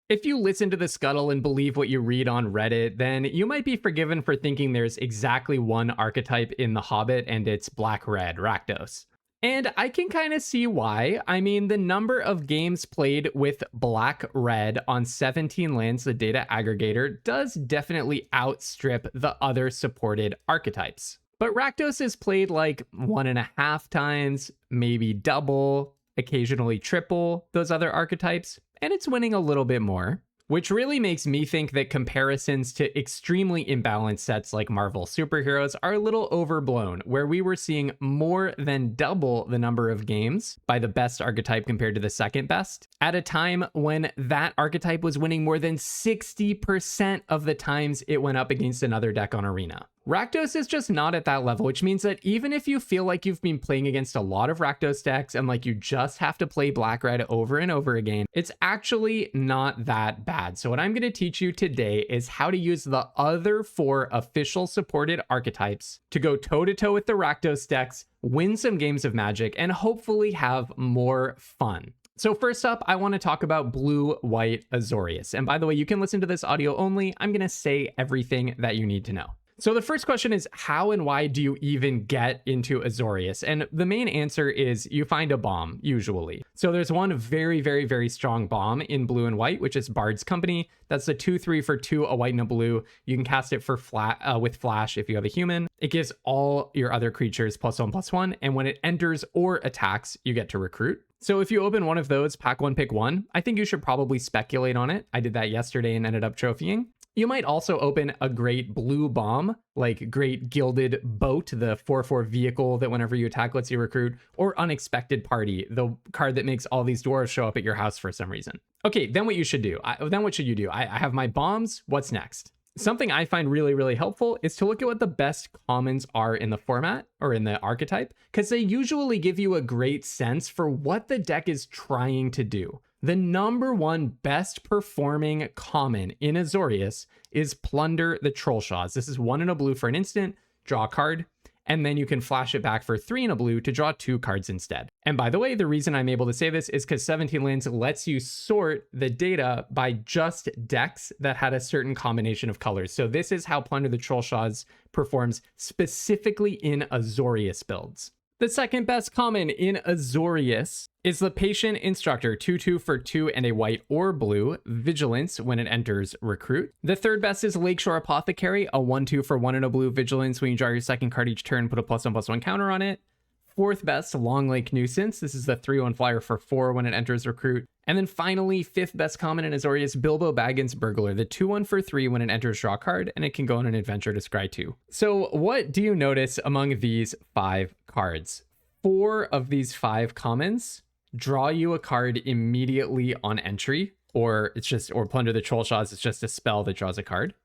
If you listen to the scuttle and believe what you read on Reddit, then you might be forgiven for thinking there's exactly one archetype in The Hobbit, and it's black-red, Rakdos. And I can kind of see why. I mean, the number of games played with black-red on 17 lands, the data aggregator, does definitely outstrip the other supported archetypes. But Rakdos is played like 1.5 times, maybe double, occasionally triple those other archetypes, and it's winning a little bit more, which really makes me think that comparisons to extremely imbalanced sets like Marvel superheroes are a little overblown, where we were seeing more than double the number of games by the best archetype compared to the second best, at a time when that archetype was winning more than 60% of the times it went up against another deck on Arena. Rakdos is just not at that level, which means that even if you feel like you've been playing against a lot of Rakdos decks and like you just have to play black-red over and over again, it's actually not that bad. So what I'm going to teach you today is how to use the other 4 official supported archetypes to go toe-to-toe with the Rakdos decks, win some games of Magic, and hopefully have more fun. So first up, I want to talk about blue-white Azorius. And by the way, you can listen to this audio only. I'm going to say everything that you need to know. So the first question is, how and why do you even get into Azorius? And the main answer is you find a bomb, usually. So there's one very, very, very strong bomb in blue and white, which is Bard's Company. That's the 2/3 for 2, a white and a blue. You can cast it for with flash if you have a human. It gives all your other creatures +1/+1, and when it enters or attacks, you get to recruit. So if you open one of those, pack 1, pick 1, I think you should probably speculate on it. I did that yesterday and ended up trophying. You might also open a great blue bomb, like Great Gilded Boat, the 4/4 vehicle that whenever you attack lets you recruit, or Unexpected Party, the card that makes all these dwarves show up at your house for some reason. Okay, then what you should do. What should you do? I have my bombs. What's next? Something I find really, really helpful is to look at what the best commons are in the format or in the archetype, because they usually give you a great sense for what the deck is trying to do. The number 1 best performing common in Azorius is Plunder the Trollshaws. This is 1 and a blue for an instant, draw a card, and then you can flash it back for 3 and a blue to draw 2 cards instead. And by the way, the reason I'm able to say this is because 17 lands lets you sort the data by just decks that had a certain combination of colors. So this is how Plunder the Trollshaws performs specifically in Azorius builds. The second best common in Azorius is the Patient Instructor, 2/2 for 2 and a white or blue, Vigilance when it enters recruit. The third best is Lakeshore Apothecary, a 1/2 for 1 and a blue, Vigilance when you draw your second card each turn, put a +1/+1 counter on it. Fourth best, Long Lake Nuisance. This is the 3/1 flyer for 4 when it enters recruit. And then finally, fifth best common in Azorius, Bilbo Baggins Burglar, the 2/1 for 3 when it enters draw card, and it can go on an adventure to scry 2. So what do you notice among these 5 cards? 4 of these 5 commons draw you a card immediately on entry, or Plunder the Trollshaws, it's just a spell that draws a card.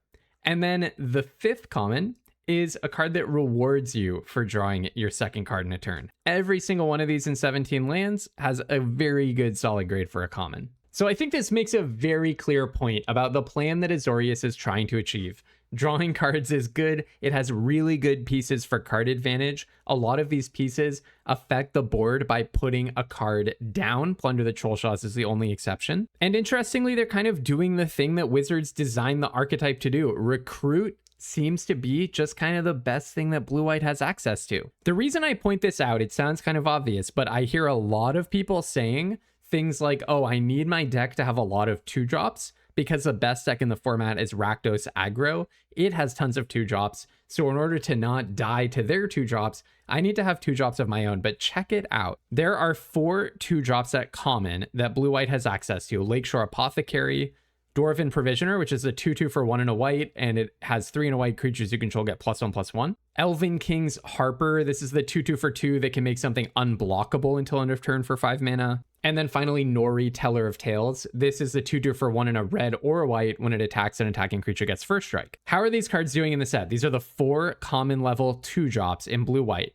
And then the 5th common is a card that rewards you for drawing your second card in a turn. Every single one of these in 17 lands has a very good solid grade for a common. So I think this makes a very clear point about the plan that Azorius is trying to achieve. Drawing cards is good. It has really good pieces for card advantage. A lot of these pieces affect the board by putting a card down. Plunder the Trollshaws is the only exception. And interestingly, they're kind of doing the thing that Wizards designed the archetype to do. Recruit seems to be just kind of the best thing that blue-white has access to. The reason I point this out, it sounds kind of obvious, but I hear a lot of people saying things like, oh, I need my deck to have a lot of 2-drops because the best deck in the format is Rakdos aggro. It has tons of 2-drops. So in order to not die to their 2-drops, I need to have 2-drops of my own. But check it out. There are 4 2-drops at common that blue-white has access to. Lakeshore Apothecary, Dwarven Provisioner, which is a 2/2 for 1 and a white, and it has 3 and a white creatures you control get +1/+1. Elven King's Harper, this is the 2/2 for 2 that can make something unblockable until end of turn for 5 mana. And then finally, Nori, Teller of Tales. This is the 2/2 for 1 and a red or a white. When it attacks, an attacking creature gets first strike. How are these cards doing in the set? These are the 4 common level 2-drops in blue-white.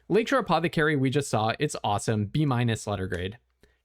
Lakeshore Apothecary, we just saw, it's awesome, B- letter grade.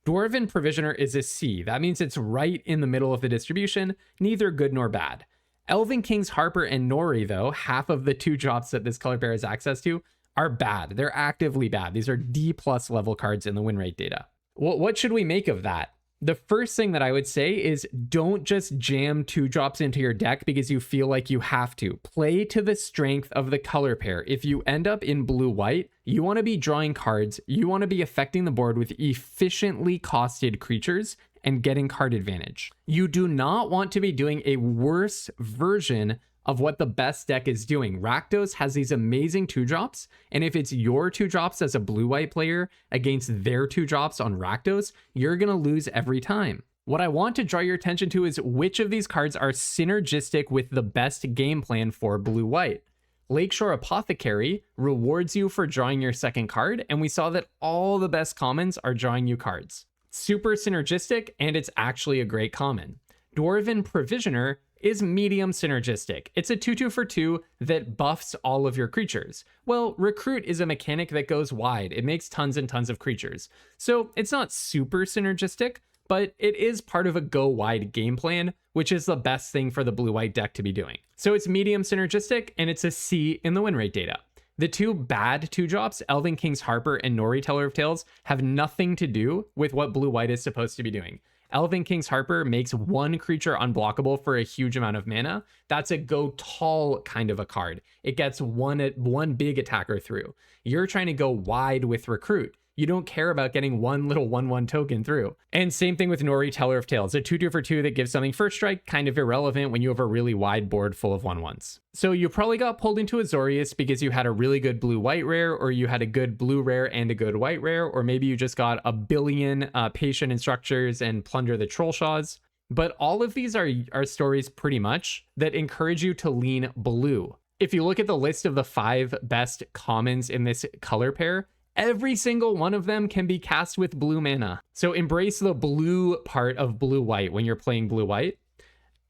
Dwarven Provisioner is a C. That means it's right in the middle of the distribution, neither good nor bad. Elven King's Harper and Nori, though, half of the 2-drops that this color pair has access to, are bad. They're actively bad. These are D+ level cards in the win rate data. What should we make of that? The first thing that I would say is don't just jam 2-drops into your deck because you feel like you have to. Play to the strength of the color pair. If you end up in blue-white, you want to be drawing cards, you want to be affecting the board with efficiently costed creatures and getting card advantage. You do not want to be doing a worse version of what the best deck is doing. Rakdos has these amazing 2-drops, and if it's your 2-drops as a blue-white player against their 2-drops on Rakdos, you're gonna lose every time. What I want to draw your attention to is which of these cards are synergistic with the best game plan for blue-white. Lakeshore Apothecary rewards you for drawing your second card, and we saw that all the best commons are drawing you cards. Super synergistic, and it's actually a great common. Dwarven Provisioner is medium synergistic. It's a 2/2 for 2 that buffs all of your creatures. Well, Recruit is a mechanic that goes wide. It makes tons and tons of creatures. So it's not super synergistic, but it is part of a go wide game plan, which is the best thing for the blue-white deck to be doing. So it's medium synergistic, and it's a C in the win rate data. The two bad 2-drops, Elven King's Harper and Nori Teller of Tales, have nothing to do with what blue-white is supposed to be doing. Elven King's Harper makes one creature unblockable for a huge amount of mana. That's a go tall kind of a card. It gets one big attacker through. You're trying to go wide with Recruit. You don't care about getting one little 1/1 token through. And same thing with Nori Teller of Tales, a 2/2 for 2 that gives something first strike, kind of irrelevant when you have a really wide board full of 1/1s. So you probably got pulled into Azorius because you had a really good blue-white rare, or you had a good blue rare and a good white rare, or maybe you just got a billion patient instructors and plunder the Trollshaws. But all of these are stories pretty much that encourage you to lean blue. If you look at the list of the 5 best commons in this color pair, every single one of them can be cast with blue mana. So embrace the blue part of blue-white when you're playing blue-white.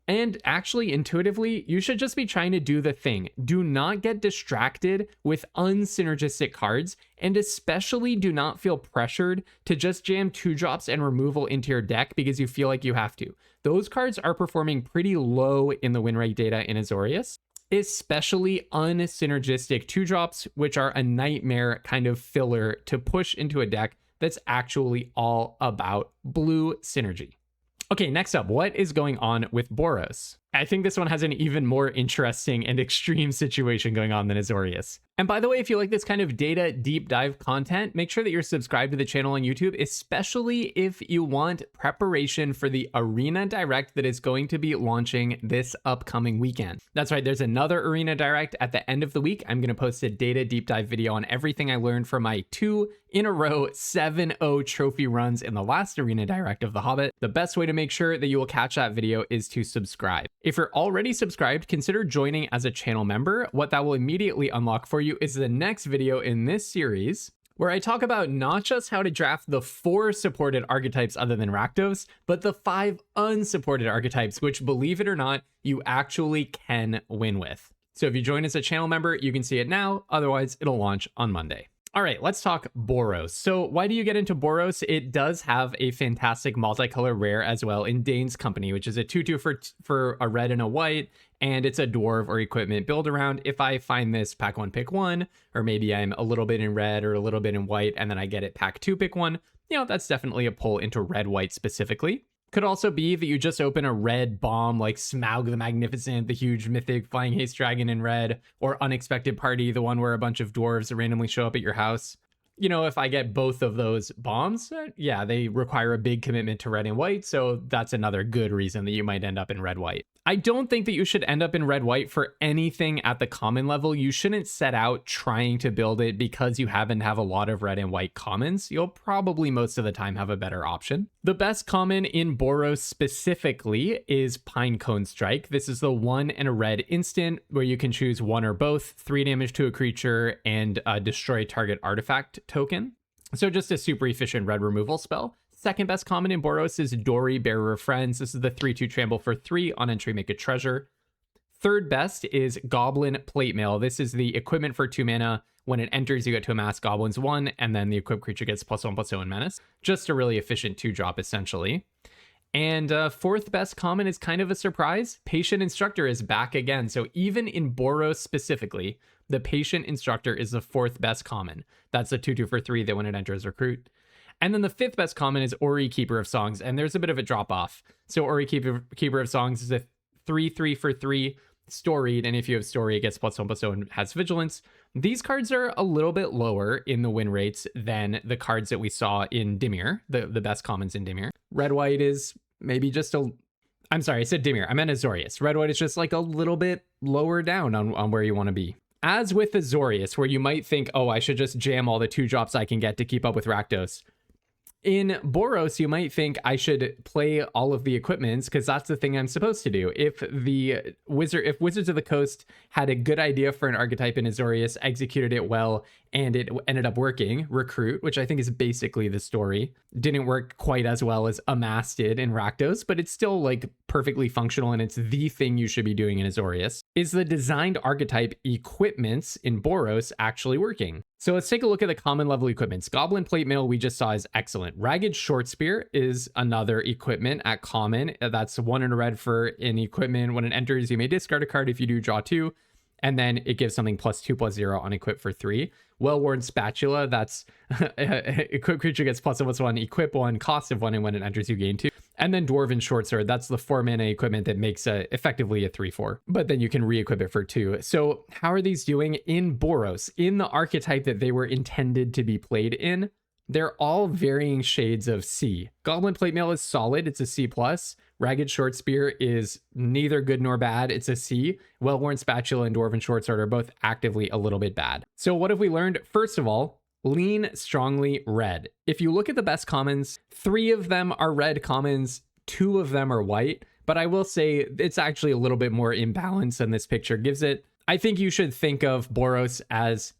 And actually, intuitively, you should just be trying to do the thing. Do not get distracted with unsynergistic cards, and especially do not feel pressured to just jam 2-drops and removal into your deck because you feel like you have to. Those cards are performing pretty low in the win rate data in Azorius, especially unsynergistic 2-drops, which are a nightmare kind of filler to push into a deck that's actually all about blue synergy. Okay, next up, what is going on with Boros? I think this one has an even more interesting and extreme situation going on than Azorius. And by the way, if you like this kind of data deep dive content, make sure that you're subscribed to the channel on YouTube, especially if you want preparation for the Arena Direct that is going to be launching this upcoming weekend. That's right, there's another Arena Direct at the end of the week. I'm going to post a data deep dive video on everything I learned from my 2 in a row 7-0 trophy runs in the last Arena Direct of The Hobbit. The best way to make sure that you will catch that video is to subscribe. If you're already subscribed, consider joining as a channel member. What that will immediately unlock for you is the next video in this series, where I talk about not just how to draft the 4 supported archetypes other than Rakdos, but the 5 unsupported archetypes, which, believe it or not, you actually can win with. So if you join as a channel member, you can see it now. Otherwise, it'll launch on Monday. All right, let's talk Boros. So why do you get into Boros? It does have a fantastic multicolor rare as well in Dane's Company, which is a 2/2 for a red and a white, and it's a dwarf or equipment build around. If I find this pack 1, pick 1, or maybe I'm a little bit in red or a little bit in white, and then I get it pack 2, pick 1, that's definitely a pull into red-white specifically. Could also be that you just open a red bomb like Smaug the Magnificent, the huge mythic flying haste dragon in red, or Unexpected Party, the one where a bunch of dwarves randomly show up at your house. If I get both of those bombs, yeah, they require a big commitment to red and white, so that's another good reason that you might end up in red-white. I don't think that you should end up in red-white for anything at the common level. You shouldn't set out trying to build it because you happen to have a lot of red and white commons. You'll probably most of the time have a better option. The best common in Boros specifically is Pinecone Strike. This is the 1 and a red instant where you can choose 1 or both, 3 damage to a creature, and destroy target artifact token. So just a super efficient red removal spell. Second best common in Boros is Dory, Bearer of Friends. This is the 3/2 trample for 3 on entry, make a treasure. Third best is Goblin Plate Mail. This is the equipment for 2 mana. When it enters, you get to amass Goblins 1, and then the equipped creature gets +1/+0 in menace. Just a really efficient 2-drop, essentially. And fourth best common is kind of a surprise. Patient Instructor is back again. So even in Boros specifically, the Patient Instructor is the 4th best common. That's the 2/2 for 3 that when it enters, recruit. And then the fifth best common is Ori, Keeper of Songs, and there's a bit of a drop off. So Ori, Keeper of Songs is a 3/3 for 3 storied, and if you have story, it gets +1/+0 and has vigilance. These cards are a little bit lower in the win rates than the cards that we saw in Dimir, the best commons in Dimir. Red White is maybe just a, I'm sorry, I said Dimir, I meant Azorius. Red White is just like a little bit lower down on where you want to be. As with Azorius, where you might think, oh, I should just jam all the 2-drops I can get to keep up with Rakdos. In Boros, you might think I should play all of the equipments because that's the thing I'm supposed to do. If Wizards of the Coast had a good idea for an archetype in Azorius, executed it well, and it ended up working, Recruit, which I think is basically the story, didn't work quite as well as Amass did in Rakdos, but it's still like perfectly functional and it's the thing you should be doing in Azorius. Is the designed archetype equipments in Boros actually working? So let's take a look at the common level equipments. Goblin Plate Mail we just saw is excellent. Ragged Short Spear is another equipment at common. That's 1 in a red for an equipment. When it enters, you may discard a card. If you do, draw 2. And then it gives something +2/+0 on equip for 3. Well-worn Spatula, that's equip creature gets +1/+1, equip 1, cost of 1, and when it enters, you gain 2. And then Dwarven Short Sword, that's the 4-mana equipment that makes effectively a 3/4, but then you can re-equip it for 2. So how are these doing in Boros, in the archetype that they were intended to be played in? They're all varying shades of C. Goblin Plate Mail is solid, it's a C+. Ragged Short Spear is neither good nor bad, it's a C. Well-worn Spatula and Dwarven Short Sword are both actively a little bit bad. So what have we learned? First of all, lean strongly red. If you look at the best commons, 3 of them are red commons, 2 of them are white, but I will say it's actually a little bit more imbalanced than this picture gives it. I think you should think of Boros as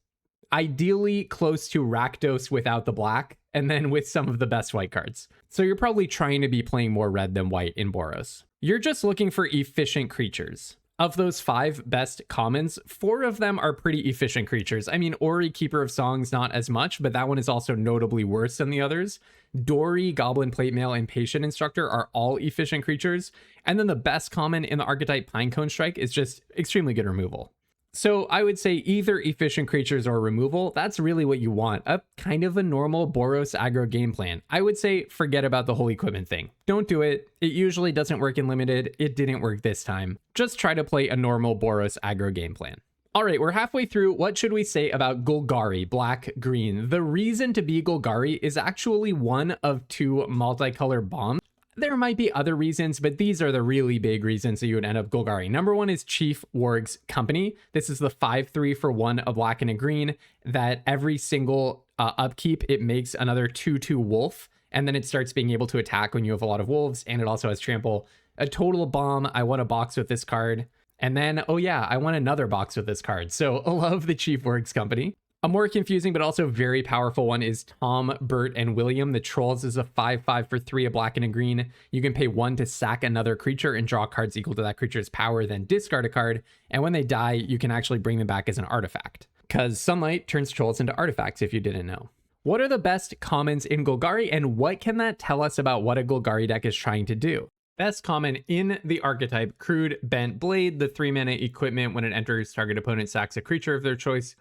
ideally close to Rakdos without the black, and then with some of the best white cards. So you're probably trying to be playing more red than white in Boros. You're just looking for efficient creatures. Of those 5 best commons, 4 of them are pretty efficient creatures. I mean, Ori, Keeper of Songs, not as much, but that one is also notably worse than the others. Dory, Goblin Plate Mail, and Patient Instructor are all efficient creatures. And then the best common in the archetype Pinecone Strike is just extremely good removal. So I would say either efficient creatures or removal, that's really what you want. A kind of a normal Boros aggro game plan. I would say forget about the whole equipment thing. Don't do it. It usually doesn't work in limited. It didn't work this time. Just try to play a normal Boros aggro game plan. All right, we're halfway through. What should we say about Golgari, black, green? The reason to be Golgari is actually one of 2 multicolor bombs. There might be other reasons, but these are the really big reasons that you would end up Golgari. Number 1 is Chief Warg's Company. This is the 5/3 for 1, a black and a green, that every single upkeep, it makes another 2/2 wolf, and then it starts being able to attack when you have a lot of wolves, and it also has trample. A total bomb. I want a box with this card. And then, oh yeah, I want another box with this card. So I love the Chief Warg's Company. A more confusing but also very powerful one is Tom, Bert, and William. The Trolls is a 5/5 for 3, a black and a green. You can pay 1 to sack another creature and draw cards equal to that creature's power, then discard a card. And when they die, you can actually bring them back as an artifact. Because Sunlight turns Trolls into artifacts, if you didn't know. What are the best commons in Golgari, and what can that tell us about what a Golgari deck is trying to do? Best common in the archetype, Crude Bent Blade, the 3-mana equipment. When it enters, target opponent sacks a creature of their choice.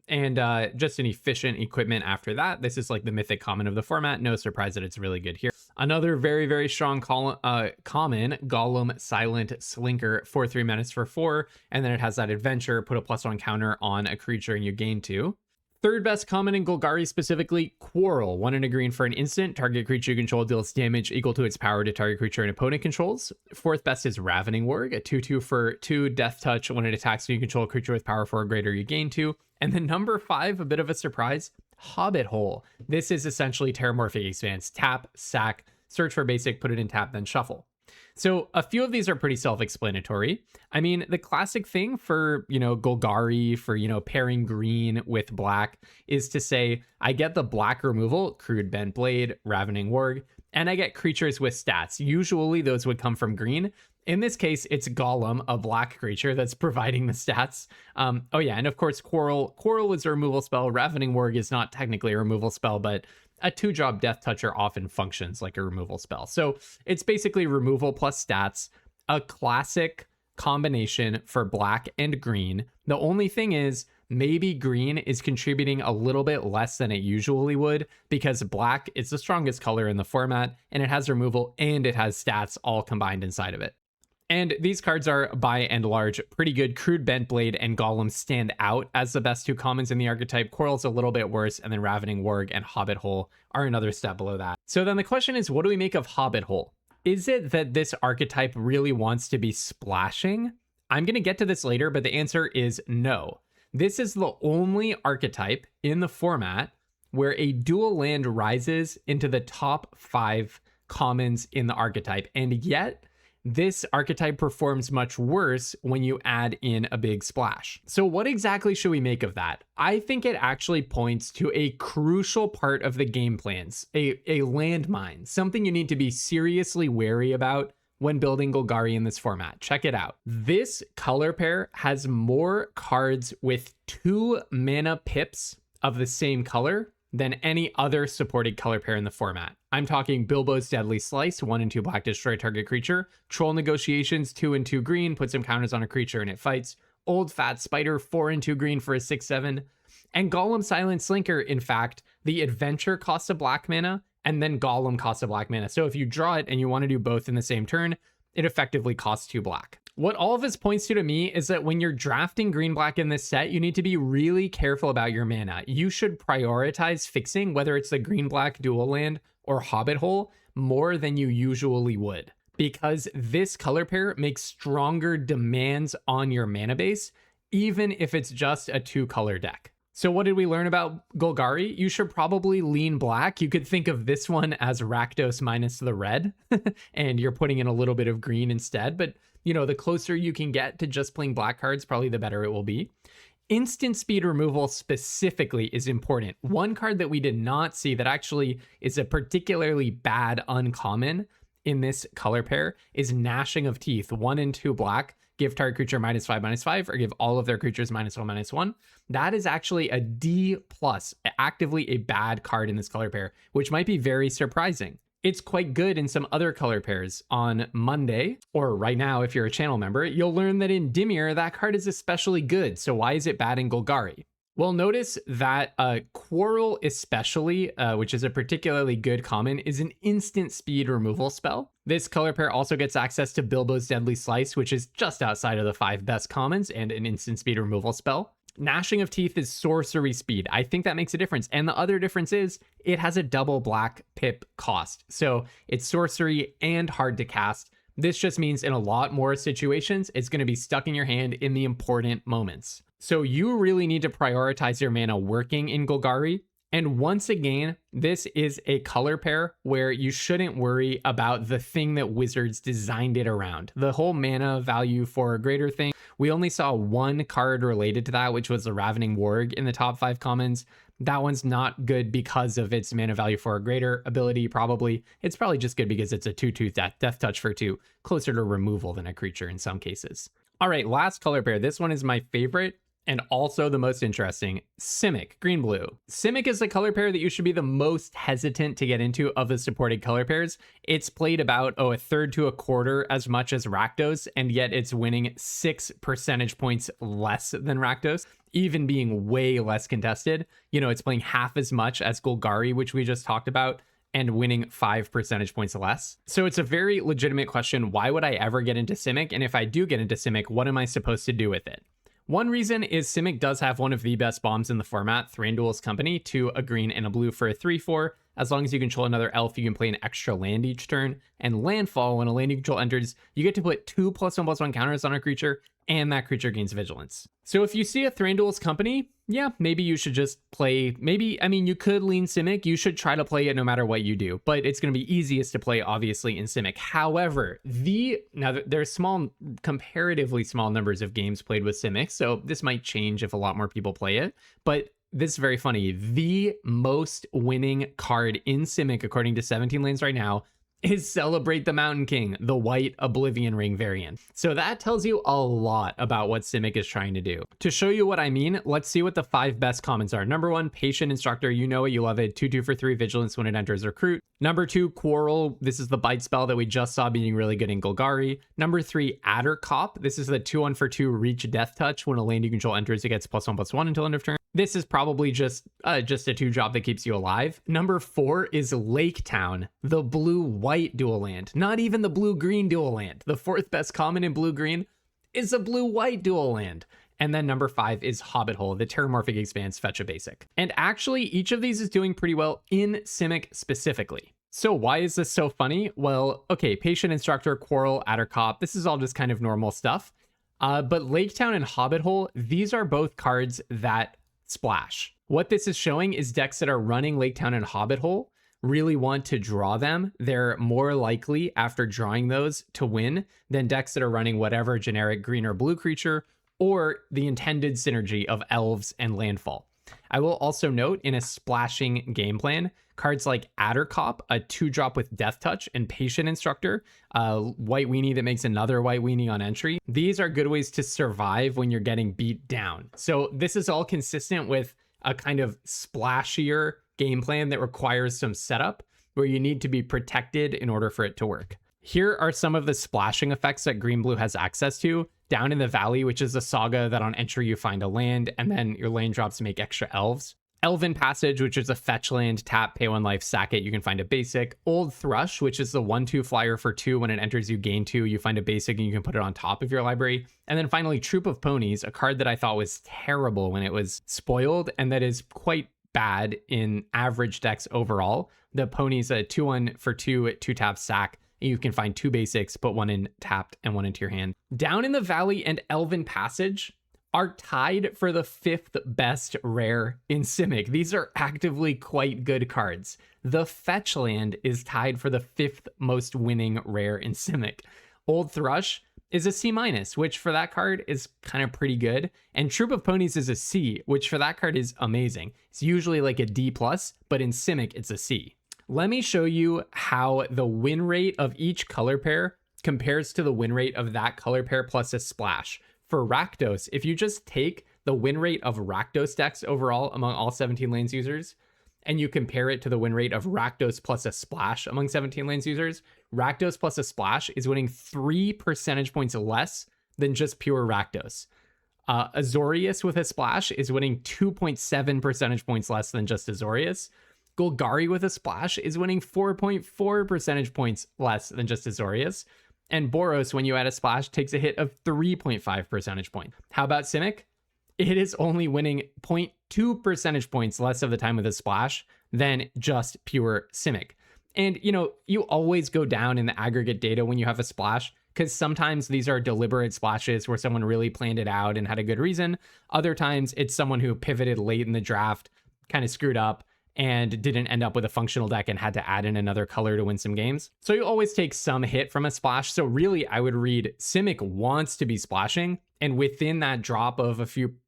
And just an efficient equipment after that. This is like the mythic common of the format. No surprise that it's really good here. Another very, very strong common, Gollum Silent Slinker for 3 mana for 4. And then it has that adventure, put a +1 counter on a creature and you gain 2. Third best common in Golgari specifically, Quarrel. 1 and a green for an instant. Target creature you control deals damage equal to its power to target creature an opponent controls. Fourth best is Ravening Warg. A 2/2 for 2 death touch. When it attacks you control a creature with power 4 or greater, you gain 2. And then number 5, a bit of a surprise, Hobbit Hole. This is essentially Terramorphic Expanse. Tap, sack, search for basic, put it in tap, then shuffle. So a few of these are pretty self-explanatory. I mean, the classic thing for, Golgari, for, pairing green with black is to say, I get the black removal, Crude Bent Blade, Ravening Warg, and I get creatures with stats. Usually those would come from green. In this case, it's Gollum, a black creature that's providing the stats. Oh yeah, and of course, Quarrel. Quarrel is a removal spell. Ravening Warg is not technically a removal spell, but a 2-drop Death Toucher often functions like a removal spell. So it's basically removal plus stats, a classic combination for black and green. The only thing is maybe green is contributing a little bit less than it usually would because black is the strongest color in the format and it has removal and it has stats all combined inside of it. And these cards are, by and large, pretty good. Crude Bent Blade and Golem stand out as the best two commons in the archetype. Quarrel's a little bit worse, and then Ravening Warg and Hobbit Hole are another step below that. So then the question is, what do we make of Hobbit Hole? Is it that this archetype really wants to be splashing? I'm going to get to this later, but the answer is no. This is the only archetype in the format where a dual land rises into the top 5 commons in the archetype, and yet this archetype performs much worse when you add in a big splash. So what exactly should we make of that? I think it actually points to a crucial part of the game plans, a landmine, something you need to be seriously wary about when building Golgari in this format. Check it out. This color pair has more cards with 2 mana pips of the same color than any other supported color pair in the format. I'm talking Bilbo's Deadly Slice, 1 and 2 black, destroy target creature. Troll Negotiations, 2 and 2 green, put some counters on a creature and it fights. Old Fat Spider, 4 and 2 green for a 6/7. And Golem Silent Slinker, in fact, the adventure costs a black mana, and then Golem costs a black mana. So if you draw it and you want to do both in the same turn, it effectively costs 2 black. What all of this points to me is that when you're drafting green-black in this set, you need to be really careful about your mana. You should prioritize fixing, whether it's the green-black dual land or Hobbit Hole, more than you usually would, because this color pair makes stronger demands on your mana base, even if it's just a 2-color deck. So what did we learn about Golgari? You should probably lean black. You could think of this one as Rakdos minus the red, and you're putting in a little bit of green instead. But, you know, the closer you can get to just playing black cards, probably the better it will be. Instant speed removal specifically is important. One card that we did not see that actually is a particularly bad uncommon in this color pair is Gnashing of Teeth, 1 and 2 black. Give target creature -5/-5, or give all of their creatures -1/-1. That is actually a D+, actively a bad card in this color pair, which might be very surprising. It's quite good in some other color pairs. On Monday, or right now if you're a channel member, you'll learn that in Dimir, that card is especially good. So why is it bad in Golgari? Well, notice that Quarrel especially, which is a particularly good common, is an instant speed removal spell. This color pair also gets access to Bilbo's Deadly Slice, which is just outside of the 5 best commons and an instant speed removal spell. Gnashing of Teeth is sorcery speed. I think that makes a difference. And the other difference is it has a double black pip cost. So it's sorcery and hard to cast. This just means in a lot more situations, it's going to be stuck in your hand in the important moments. So you really need to prioritize your mana working in Golgari. And once again, this is a color pair where you shouldn't worry about the thing that Wizards designed it around. The whole mana value for a greater thing. We only saw one card related to that, which was the Ravening Warg in the top 5 commons. That one's not good because of its mana value for a greater ability, probably. It's probably just good because it's a 2/2 death touch for 2, closer to removal than a creature in some cases. All right, last color pair. This one is my favorite and also the most interesting. Simic, green-blue. Simic is the color pair that you should be the most hesitant to get into of the supported color pairs. It's played about, a third to a quarter as much as Rakdos, and yet it's winning 6 percentage points less than Rakdos, even being way less contested. You know, it's playing half as much as Golgari, which we just talked about, and winning 5 percentage points less. So it's a very legitimate question. Why would I ever get into Simic? And if I do get into Simic, what am I supposed to do with it? One reason is Simic does have one of the best bombs in the format, Thranduil's Company, 2, a green and a blue for a 3/4. As long as you control another elf, you can play an extra land each turn. And Landfall, when a land you control enters, you get to put 2 +1/+1 counters on a creature, and that creature gains vigilance. So if you see a Thranduil's Company, yeah, maybe you should just play, you could lean Simic. You should try to play it no matter what you do, but it's going to be easiest to play, obviously, in Simic. However, there's comparatively small numbers of games played with Simic, so this might change if a lot more people play it, but this is very funny. The most winning card in Simic, according to 17 Lanes right now, is Celebrate the Mountain King, the white Oblivion Ring variant. So that tells you a lot about what Simic is trying to do. To show you what I mean, let's see what the 5 best commons are. Number 1, Patient Instructor, you know it, you love it, 2/2 for 3 Vigilance when it enters Recruit. Number 2, Quarrel, this is the bite spell that we just saw being really good in Golgari. Number 3, Adder Cop, this is the 2/1 for 2 Reach Death Touch. When a lane you control enters, it gets +1/+1 until end of turn. This is probably just a 2-drop that keeps you alive. Number 4 is Lake Town, the blue-white dual land. Not even the blue-green dual land. The 4th best common in blue-green is a blue-white dual land. And then number 5 is Hobbit Hole, the Terramorphic Expanse Fetch a Basic. And actually, each of these is doing pretty well in Simic specifically. So why is this so funny? Well, okay, Patient Instructor, Quarrel, Adder Cop, this is all just kind of normal stuff. But Lake Town and Hobbit Hole, these are both cards that splash. What this is showing is decks that are running Lake Town and Hobbit Hole really want to draw them. They're more likely after drawing those to win than decks that are running whatever generic green or blue creature or the intended synergy of elves and landfall. I will also note in a splashing game plan, cards like Adder Cop, a 2-drop with Death Touch, and Patient Instructor, a white weenie that makes another white weenie on entry. These are good ways to survive when you're getting beat down. So this is all consistent with a kind of splashier game plan that requires some setup where you need to be protected in order for it to work. Here are some of the splashing effects that Green Blue has access to. Down in the Valley, which is a saga that on entry you find a land, and then your land drops to make extra elves. Elven Passage, which is a fetch land, tap, pay 1 life, sack it, you can find a basic. Old Thrush, which is the 1/2 flyer for 2. When it enters, you gain 2, you find a basic, and you can put it on top of your library. And then finally, Troop of Ponies, a card that I thought was terrible when it was spoiled, and that is quite bad in average decks overall. The Ponies, a 2/1 for 2 at 2 tap sack. You can find 2 basics, put 1 in tapped and 1 into your hand. Down in the Valley and Elven Passage are tied for the 5th best rare in Simic. These are actively quite good cards. The Fetch Land is tied for the 5th most winning rare in Simic. Old Thrush is a C-, which for that card is kind of pretty good. And Troop of Ponies is a C, which for that card is amazing. It's usually like a D+, but in Simic it's a C. Let me show you how the win rate of each color pair compares to the win rate of that color pair plus a splash. For Rakdos, if you just take the win rate of Rakdos decks overall among all 17 lanes users, and you compare it to the win rate of Rakdos plus a splash among 17 lanes users, Rakdos plus a splash is winning 3 percentage points less than just pure Rakdos. Azorius with a splash is winning 2.7 percentage points less than just Azorius. Golgari with a splash is winning 4.4 percentage points less than just Azorius. And Boros, when you add a splash, takes a hit of 3.5 percentage points. How about Simic? It is only winning 0.2 percentage points less of the time with a splash than just pure Simic. And, you know, you always go down in the aggregate data when you have a splash, because sometimes these are deliberate splashes where someone really planned it out and had a good reason. Other times it's someone who pivoted late in the draft, kind of screwed up, and didn't end up with a functional deck and had to add in another color to win some games. So you always take some hit from a splash. So really, I would read Simic wants to be splashing, and within that drop of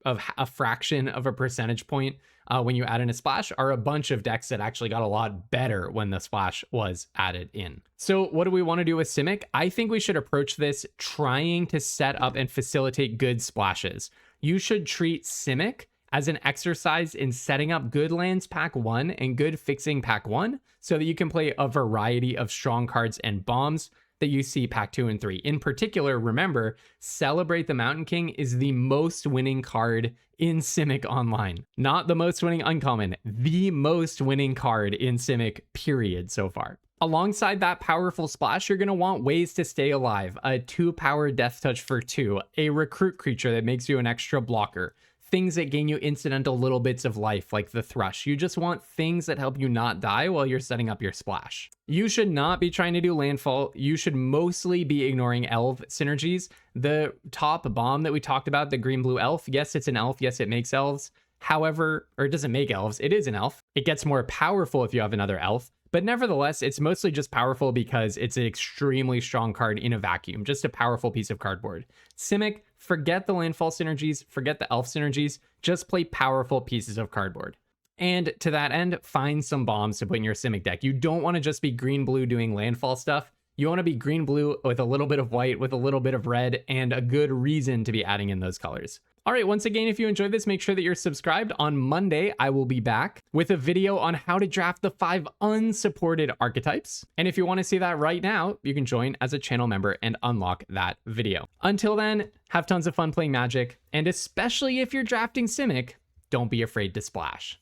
a fraction of a percentage point when you add in a splash are a bunch of decks that actually got a lot better when the splash was added in. So what do we want to do with Simic? I think we should approach this trying to set up and facilitate good splashes. You should treat Simic as an exercise in setting up good lands pack 1 and good fixing pack 1 so that you can play a variety of strong cards and bombs that you see pack 2 and 3. In particular, remember, Celebrate the Mountain King is the most winning card in Simic Online. Not the most winning uncommon, the most winning card in Simic, period, so far. Alongside that powerful splash, you're going to want ways to stay alive. A 2-power Death Touch for 2, a recruit creature that makes you an extra blocker, things that gain you incidental little bits of life like the Thrush. You just want things that help you not die while you're setting up your splash. You should not be trying to do landfall. You should mostly be ignoring elf synergies. The top bomb that we talked about, the green blue elf, yes, it's an elf. Yes, it makes elves. However, or it doesn't make elves, it is an elf. It gets more powerful if you have another elf. But nevertheless, it's mostly just powerful because it's an extremely strong card in a vacuum, just a powerful piece of cardboard. Simic, forget the landfall synergies, forget the elf synergies, just play powerful pieces of cardboard. And to that end, find some bombs to put in your Simic deck. You don't want to just be green-blue doing landfall stuff. You want to be green-blue with a little bit of white, with a little bit of red, and a good reason to be adding in those colors. All right, once again, if you enjoyed this, make sure that you're subscribed. On Monday, I will be back with a video on how to draft the 5 unsupported archetypes. And if you want to see that right now, you can join as a channel member and unlock that video. Until then, have tons of fun playing Magic, and especially if you're drafting Simic, don't be afraid to splash.